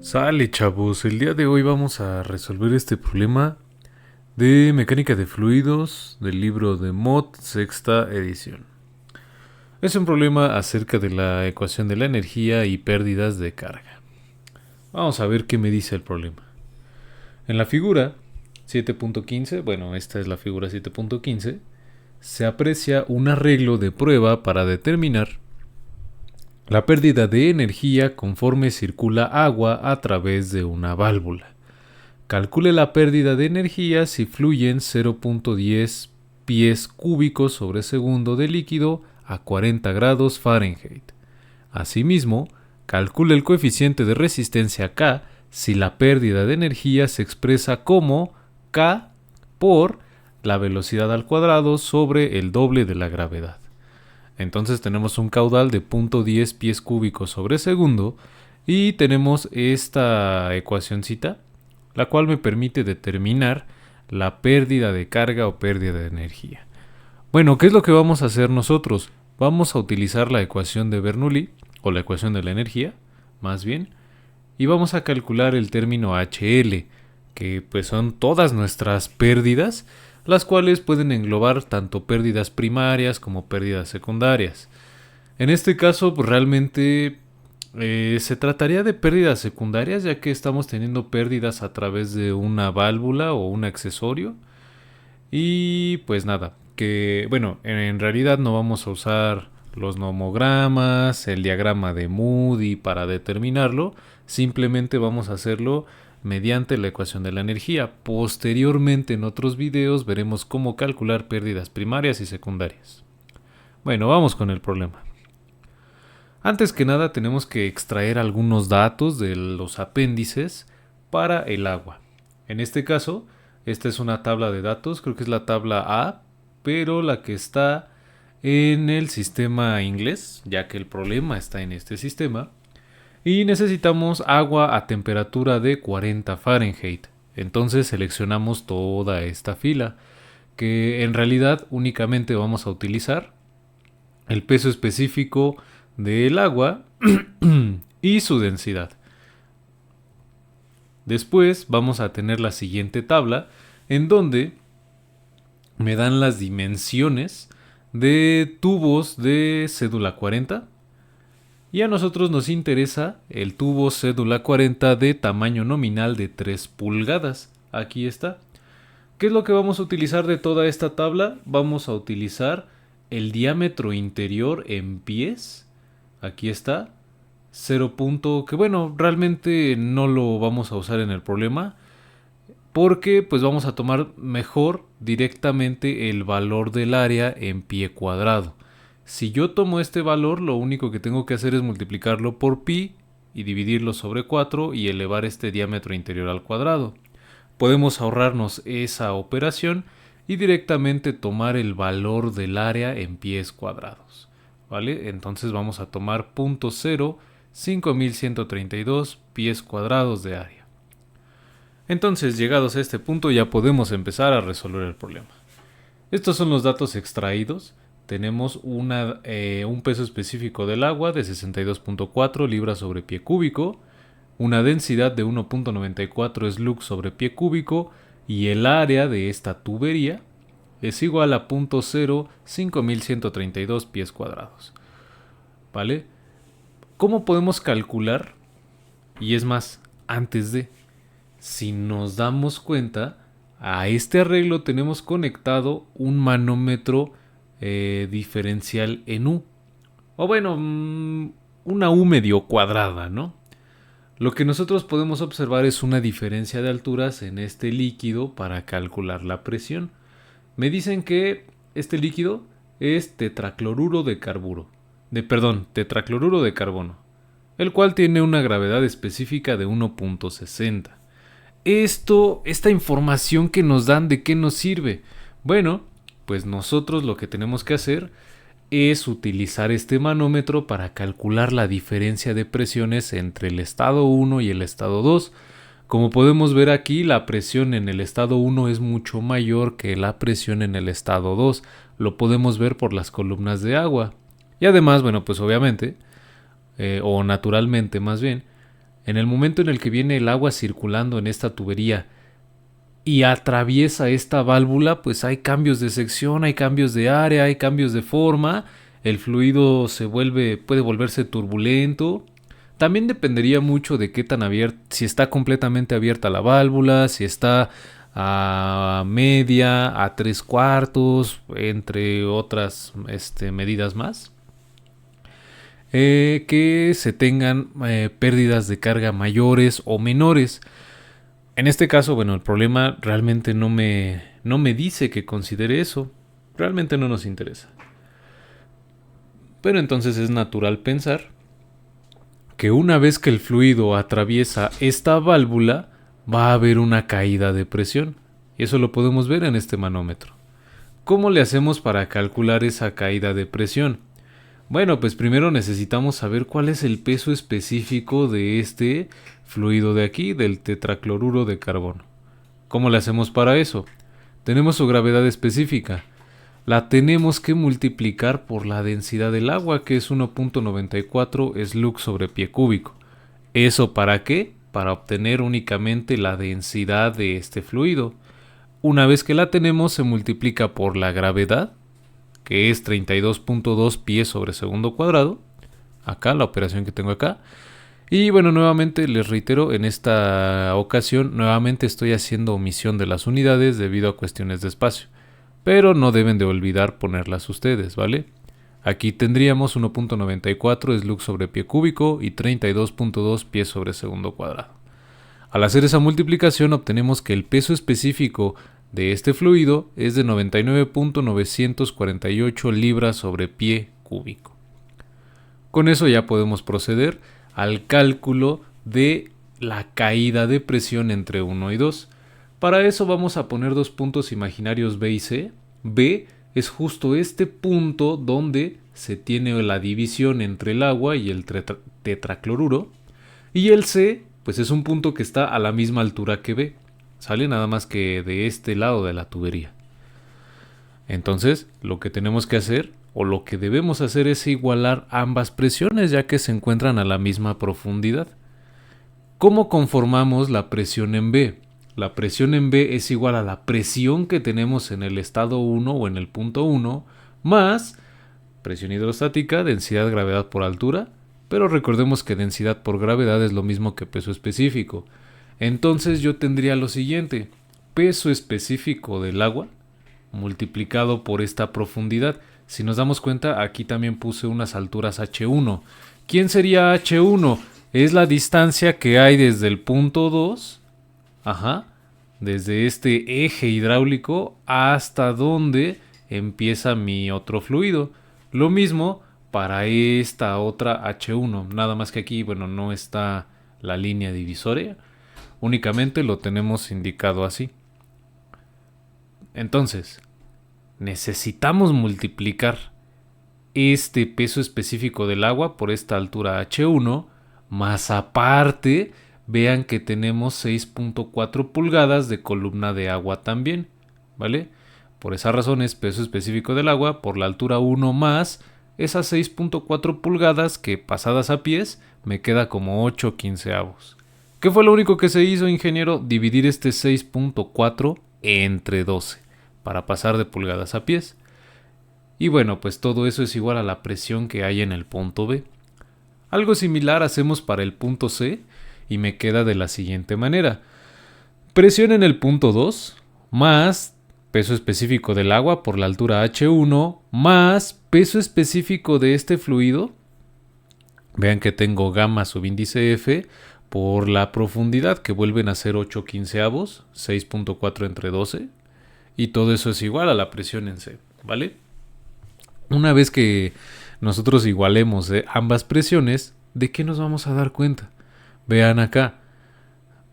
Sale, chavos, el día de hoy vamos a resolver este problema de mecánica de fluidos del libro de Mott, sexta edición. Es un problema acerca de la ecuación de la energía y pérdidas de carga. Vamos a ver qué me dice el problema. En la figura 7.15, bueno, esta es la figura 7.15, se aprecia un arreglo de prueba para determinar la pérdida de energía conforme circula agua a través de una válvula. Calcule la pérdida de energía si fluyen 0.10 pies cúbicos sobre segundo de líquido a 40 grados Fahrenheit. Asimismo, calcule el coeficiente de resistencia K si la pérdida de energía se expresa como K por la velocidad al cuadrado sobre el doble de la gravedad. Entonces tenemos un caudal de 0.10 pies cúbicos sobre segundo y tenemos esta ecuacioncita, la cual me permite determinar la pérdida de carga o pérdida de energía. Bueno, ¿qué es lo que vamos a hacer nosotros? Vamos a utilizar la ecuación de Bernoulli, o la ecuación de la energía, más bien, y vamos a calcular el término HL, que pues son todas nuestras pérdidas, las cuales pueden englobar tanto pérdidas primarias como pérdidas secundarias. En este caso, pues realmente se trataría de pérdidas secundarias, ya que estamos teniendo pérdidas a través de una válvula o un accesorio. Y pues nada, que bueno, en realidad no vamos a usar los nomogramas, el diagrama de Moody para determinarlo, simplemente vamos a hacerlo mediante la ecuación de la energía. Posteriormente en otros videos veremos cómo calcular pérdidas primarias y secundarias. Bueno, vamos con el problema. Antes que nada tenemos que extraer algunos datos de los apéndices para el agua. En este caso, esta es una tabla de datos, creo que es la tabla A, pero la que está en el sistema inglés, ya que el problema está en este sistema. Y necesitamos agua a temperatura de 40 Fahrenheit. Entonces seleccionamos toda esta fila, que en realidad únicamente vamos a utilizar el peso específico del agua y su densidad. Después vamos a tener la siguiente tabla en donde me dan las dimensiones de tubos de cédula 40 y a nosotros nos interesa el tubo cédula 40 de tamaño nominal de 3 pulgadas. Aquí está. ¿Qué es lo que vamos a utilizar de toda esta tabla? Vamos a utilizar el diámetro interior en pies. Aquí está. 0. Que bueno, realmente no lo vamos a usar en el problema, porque pues vamos a tomar mejor directamente el valor del área en pie cuadrado. Si yo tomo este valor, lo único que tengo que hacer es multiplicarlo por pi y dividirlo sobre 4 y elevar este diámetro interior al cuadrado. Podemos ahorrarnos esa operación y directamente tomar el valor del área en pies cuadrados. ¿Vale? Entonces vamos a tomar 0.5132 pies cuadrados de área. Entonces, llegados a este punto, ya podemos empezar a resolver el problema. Estos son los datos extraídos. Tenemos un peso específico del agua de 62.4 libras sobre pie cúbico, una densidad de 1.94 slugs sobre pie cúbico y el área de esta tubería es igual a 0.5132 pies cuadrados. ¿Vale? ¿Cómo podemos calcular? Y es más, antes de, si nos damos cuenta, a este arreglo tenemos conectado un manómetro diferencial en U. O bueno, una U medio cuadrada, ¿no? Lo que nosotros podemos observar es una diferencia de alturas en este líquido para calcular la presión. Me dicen que este líquido es tetracloruro de tetracloruro de carbono, el cual tiene una gravedad específica de 1.60. Esta información que nos dan, ¿de qué nos sirve? Bueno, pues nosotros lo que tenemos que hacer es utilizar este manómetro para calcular la diferencia de presiones entre el estado 1 y el estado 2. Como podemos ver aquí, la presión en el estado 1 es mucho mayor que la presión en el estado 2. Lo podemos ver por las columnas de agua. Y además, bueno, pues obviamente, o naturalmente más bien, En el momento en el que viene el agua circulando en esta tubería y atraviesa esta válvula, pues hay cambios de sección, hay cambios de área, hay cambios de forma, el fluido puede volverse turbulento. También dependería mucho de qué tan abierta, si está completamente abierta la válvula, si está a media, a 3/4, entre otras medidas más. Que se tengan pérdidas de carga mayores o menores. En este caso, bueno, el problema realmente no me dice que considere eso. Realmente no nos interesa. Pero entonces es natural pensar que una vez que el fluido atraviesa esta válvula, va a haber una caída de presión. Y eso lo podemos ver en este manómetro. ¿Cómo le hacemos para calcular esa caída de presión? Bueno, pues primero necesitamos saber cuál es el peso específico de este fluido de aquí, del tetracloruro de carbono. ¿Cómo le hacemos para eso? Tenemos su gravedad específica. La tenemos que multiplicar por la densidad del agua, que es 1.94 slug sobre pie cúbico. ¿Eso para qué? Para obtener únicamente la densidad de este fluido. Una vez que la tenemos, se multiplica por la gravedad, que es 32.2 pies sobre segundo cuadrado. Acá, la operación que tengo acá. Y bueno, nuevamente les reitero, en esta ocasión nuevamente estoy haciendo omisión de las unidades debido a cuestiones de espacio. Pero no deben de olvidar ponerlas ustedes, ¿vale? Aquí tendríamos 1.94 slug sobre pie cúbico y 32.2 pies sobre segundo cuadrado. Al hacer esa multiplicación obtenemos que el peso específico de este fluido es de 99.948 libras sobre pie cúbico. Con eso ya podemos proceder al cálculo de la caída de presión entre 1 y 2. Para eso vamos a poner dos puntos imaginarios B y C. B es justo este punto donde se tiene la división entre el agua y el tetracloruro. Y el C, pues es un punto que está a la misma altura que B. Sale nada más que de este lado de la tubería. Entonces, lo que tenemos que hacer, o lo que debemos hacer, es igualar ambas presiones, ya que se encuentran a la misma profundidad. ¿Cómo conformamos la presión en B? La presión en B es igual a la presión que tenemos en el estado 1 o en el punto 1, más presión hidrostática, densidad, gravedad por altura, pero recordemos que densidad por gravedad es lo mismo que peso específico. Entonces yo tendría lo siguiente: peso específico del agua multiplicado por esta profundidad. Si nos damos cuenta, aquí también puse unas alturas H1. ¿Quién sería H1? Es la distancia que hay desde el punto 2, desde este eje hidráulico hasta donde empieza mi otro fluido. Lo mismo para esta otra H1, nada más que aquí, bueno, no está la línea divisoria, únicamente lo tenemos indicado así. Entonces, necesitamos multiplicar este peso específico del agua por esta altura H1, más aparte, vean que tenemos 6.4 pulgadas de columna de agua también, ¿vale? Por esa razón es peso específico del agua por la altura 1 más esas 6.4 pulgadas que pasadas a pies me queda como 8/15. ¿Qué fue lo único que se hizo, ingeniero? Dividir este 6.4 entre 12 para pasar de pulgadas a pies. Y bueno, pues todo eso es igual a la presión que hay en el punto B. Algo similar hacemos para el punto C y me queda de la siguiente manera: presión en el punto 2 más peso específico del agua por la altura H1 más peso específico de este fluido. Vean que tengo gamma subíndice F por la profundidad, que vuelven a ser 8/15, 6.4 entre 12. Y todo eso es igual a la presión en C, ¿vale? Una vez que nosotros igualemos ambas presiones, ¿de qué nos vamos a dar cuenta? Vean acá,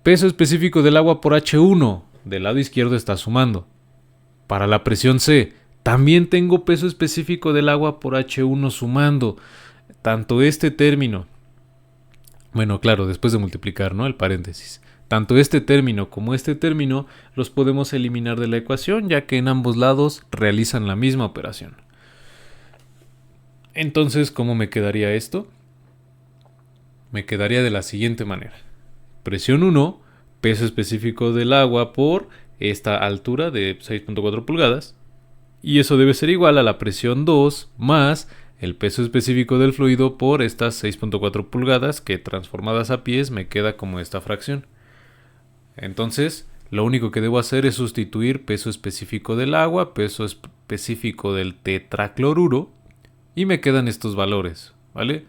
peso específico del agua por H1, del lado izquierdo está sumando. Para la presión C, también tengo peso específico del agua por H1 sumando. Tanto este término, bueno, claro, después de multiplicar, ¿no? El paréntesis. Tanto este término como este término los podemos eliminar de la ecuación, ya que en ambos lados realizan la misma operación. Entonces, ¿cómo me quedaría esto? Me quedaría de la siguiente manera. presión 1, peso específico del agua por esta altura de 6.4 pulgadas. Y eso debe ser igual a la presión 2 más el peso específico del fluido por estas 6.4 pulgadas que transformadas a pies me queda como esta fracción. Entonces, lo único que debo hacer es sustituir peso específico del agua, peso específico del tetracloruro y me quedan estos valores, ¿vale?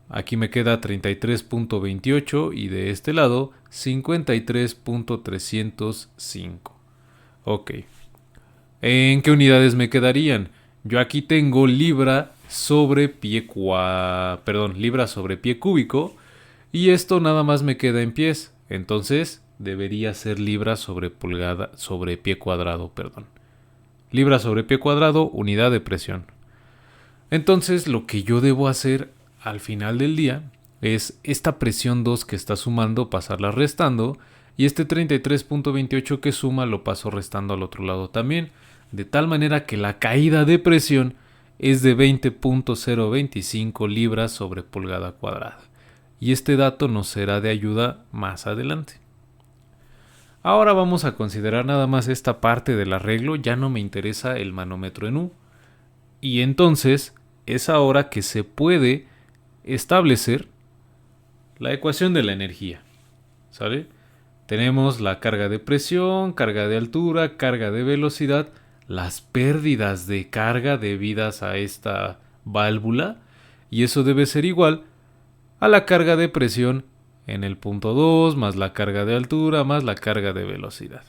Aquí me queda 33.28 y de este lado 53.305. Ok. ¿En qué unidades me quedarían? Yo aquí tengo libra sobre pie cúbico y esto nada más me queda en pies. Entonces debería ser libra sobre pie cuadrado, Libra sobre pie cuadrado, unidad de presión. Entonces lo que yo debo hacer al final del día es esta presión 2 que está sumando pasarla restando y este 33.28 que suma lo paso restando al otro lado también, de tal manera que la caída de presión es de 20.025 libras sobre pulgada cuadrada. Y este dato nos será de ayuda más adelante. Ahora vamos a considerar nada más esta parte del arreglo, ya no me interesa el manómetro en U. Y entonces es ahora que se puede establecer la ecuación de la energía, ¿sale? Tenemos la carga de presión, carga de altura, carga de velocidad, las pérdidas de carga debidas a esta válvula, y eso debe ser igual a la carga de presión en el punto 2 más la carga de altura más la carga de velocidad.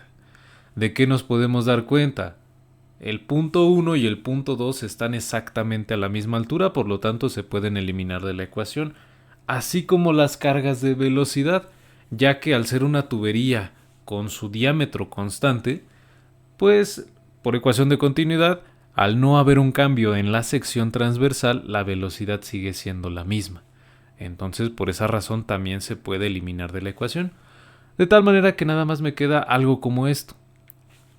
¿De qué nos podemos dar cuenta? El punto 1 y el punto 2 están exactamente a la misma altura, por lo tanto se pueden eliminar de la ecuación, así como las cargas de velocidad, ya que al ser una tubería con su diámetro constante, pues por ecuación de continuidad, al no haber un cambio en la sección transversal, la velocidad sigue siendo la misma. Entonces por esa razón también se puede eliminar de la ecuación, de tal manera que nada más me queda algo como esto.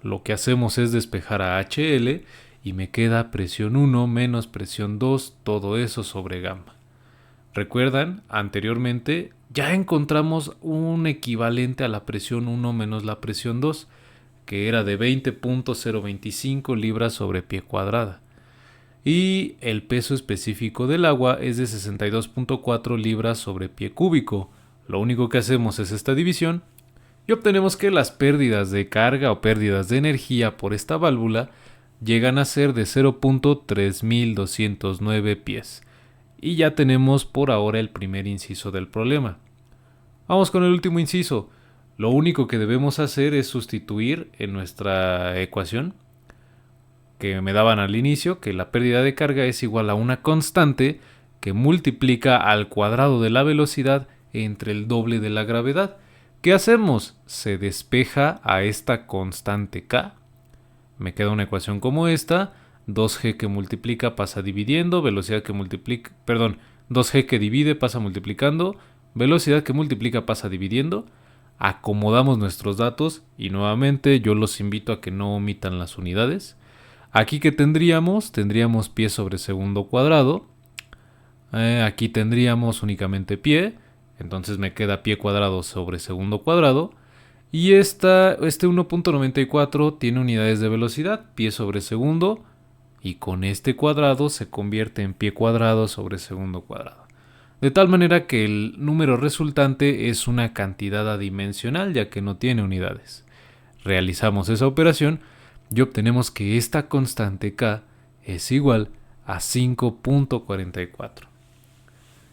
Lo que hacemos es despejar a HL y me queda presión 1 menos presión 2, todo eso sobre gamma. ¿Recuerdan? Anteriormente ya encontramos un equivalente a la presión 1 menos la presión 2, que era de 20.025 libras sobre pie cuadrada. Y el peso específico del agua es de 62.4 libras sobre pie cúbico. Lo único que hacemos es esta división y obtenemos que las pérdidas de carga o pérdidas de energía por esta válvula llegan a ser de 0.3209 pies. Y ya tenemos por ahora el primer inciso del problema. Vamos con el último inciso. Lo único que debemos hacer es sustituir en nuestra ecuación que me daban al inicio, que la pérdida de carga es igual a una constante que multiplica al cuadrado de la velocidad entre el doble de la gravedad. ¿Qué hacemos? Se despeja a esta constante K. Me queda una ecuación como esta, 2G que multiplica pasa dividiendo, velocidad que multiplica, 2G que divide pasa multiplicando, velocidad que multiplica pasa dividiendo. Acomodamos nuestros datos y nuevamente yo los invito a que no omitan las unidades. Aquí que tendríamos pie sobre segundo cuadrado. Aquí tendríamos únicamente pie. Entonces me queda pie cuadrado sobre segundo cuadrado. Y este 1.94 tiene unidades de velocidad, pie sobre segundo. Y con este cuadrado se convierte en pie cuadrado sobre segundo cuadrado. De tal manera que el número resultante es una cantidad adimensional ya que no tiene unidades. Realizamos esa operación y obtenemos que esta constante K es igual a 5.44.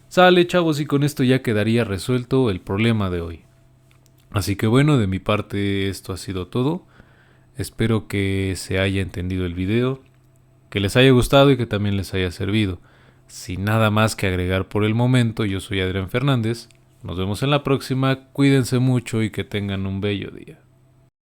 Sale, chavos, y con esto ya quedaría resuelto el problema de hoy. Así que bueno, de mi parte esto ha sido todo. Espero que se haya entendido el video, que les haya gustado y que también les haya servido. Sin nada más que agregar por el momento, yo soy Adrián Fernández. Nos vemos en la próxima, cuídense mucho y que tengan un bello día.